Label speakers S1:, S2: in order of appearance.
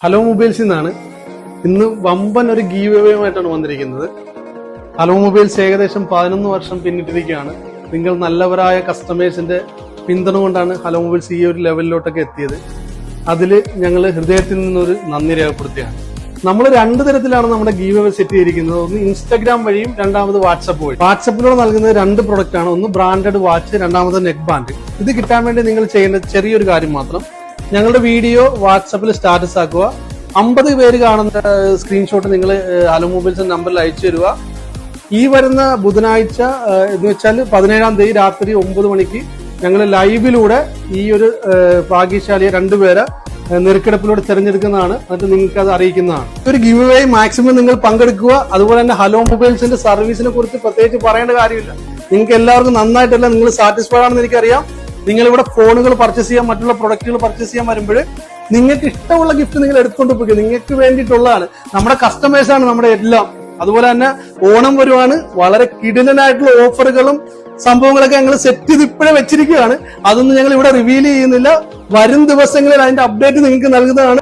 S1: Hello മൊബൈൽസിൽ നിന്നാണ് ഇന്ന് വമ്പൻ ഒരു ഗീവ് അവേയുമായിട്ടാണ് വന്നിരിക്കുന്നത്. ഹലോ മൊബൈൽസ് ഏകദേശം 11 വർഷം പിന്നിട്ടിരിക്കുകയാണ്. നിങ്ങൾ നല്ലവരായ കസ്റ്റമേഴ്സിന്റെ പിന്തുണ കൊണ്ടാണ് ഹലോ മൊബൈൽസ് ഈ ഒരു ലെവലിലോട്ടൊക്കെ എത്തിയത്. അതിൽ ഞങ്ങൾ ഹൃദയത്തിൽ നിന്നൊരു നന്ദി രേഖപ്പെടുത്തുകയാണ്. നമ്മൾ രണ്ട് തരത്തിലാണ് നമ്മുടെ ഗീവ് അവേ സെറ്റ് ചെയ്തിരിക്കുന്നത്. ഒന്ന് ഇൻസ്റ്റാഗ്രാം വഴിയും രണ്ടാമത് വാട്സപ്പ് വഴി. വാട്സപ്പിലൂടെ നൽകുന്നത് രണ്ട് പ്രൊഡക്റ്റ് ആണ്. ഒന്ന് ബ്രാൻഡഡ് വാച്ച്, രണ്ടാമത് നെക്ക് ബാൻഡ്. ഇത് കിട്ടാൻ വേണ്ടി നിങ്ങൾ ചെയ്യേണ്ട ചെറിയൊരു കാര്യം മാത്രം, ഞങ്ങളുടെ വീഡിയോ വാട്സപ്പിൽ സ്റ്റാറ്റസ് ആക്കുക. 50 പേര് കാണുന്ന സ്ക്രീൻഷോട്ട് നിങ്ങൾ ഹലോ മൊബൈൽസിന്റെ നമ്പറിൽ അയച്ചു തരിക. ഈ വരുന്ന ബുധനാഴ്ച എന്ന് വെച്ചാൽ 17-ാം തീയതി രാത്രി 9 മണിക്ക് ഞങ്ങൾ ലൈവിലൂടെ ഈ ഒരു ഭാഗ്യശാലിയെ 2 പേരെ നെറുക്കെടുപ്പിലൂടെ തിരഞ്ഞെടുക്കുന്നതാണ്. എന്നിട്ട് നിങ്ങൾക്ക് അത് അറിയിക്കുന്നതാണ്. ഒരു ഗിവ് അവേ മാക്സിമം നിങ്ങൾ പങ്കെടുക്കുക. അതുപോലെ തന്നെ ഹലോ മൊബൈൽസിന്റെ സർവീസിനെ കുറിച്ച് പ്രത്യേകിച്ച് പറയേണ്ട കാര്യമില്ല. നിങ്ങൾക്ക് എല്ലാവർക്കും നന്നായിട്ടല്ല, നിങ്ങൾ സാറ്റിസ്ഫൈഡ് ആണെന്ന് എനിക്കറിയാം. നിങ്ങൾ ഇവിടെ ഫോണുകൾ പർച്ചേസ് ചെയ്യാൻ, മറ്റുള്ള പ്രൊഡക്റ്റുകൾ പർച്ചേസ് ചെയ്യാൻ വരുമ്പോൾ നിങ്ങൾക്ക് ഇഷ്ടമുള്ള ഗിഫ്റ്റ് നിങ്ങൾ എടുത്തുകൊണ്ട് പോയി. നിങ്ങൾക്ക് വേണ്ടിയിട്ടുള്ളതാണ്. നമ്മുടെ കസ്റ്റമേഴ്സാണ് നമ്മുടെ എല്ലാം. അതുപോലെ തന്നെ ഓണം വരുവാണ്. വളരെ കിടിലനായിട്ടുള്ള ഓഫറുകളും സംഭവങ്ങളൊക്കെ ഞങ്ങൾ സെറ്റ് ചെയ്ത് ഇപ്പോഴേ വെച്ചിരിക്കുകയാണ്. അതൊന്നും ഞങ്ങൾ ഇവിടെ റിവീൽ ചെയ്യുന്നില്ല. വരും ദിവസങ്ങളിൽ അതിന്റെ അപ്ഡേറ്റ് നിങ്ങൾക്ക് നൽകുന്നതാണ്.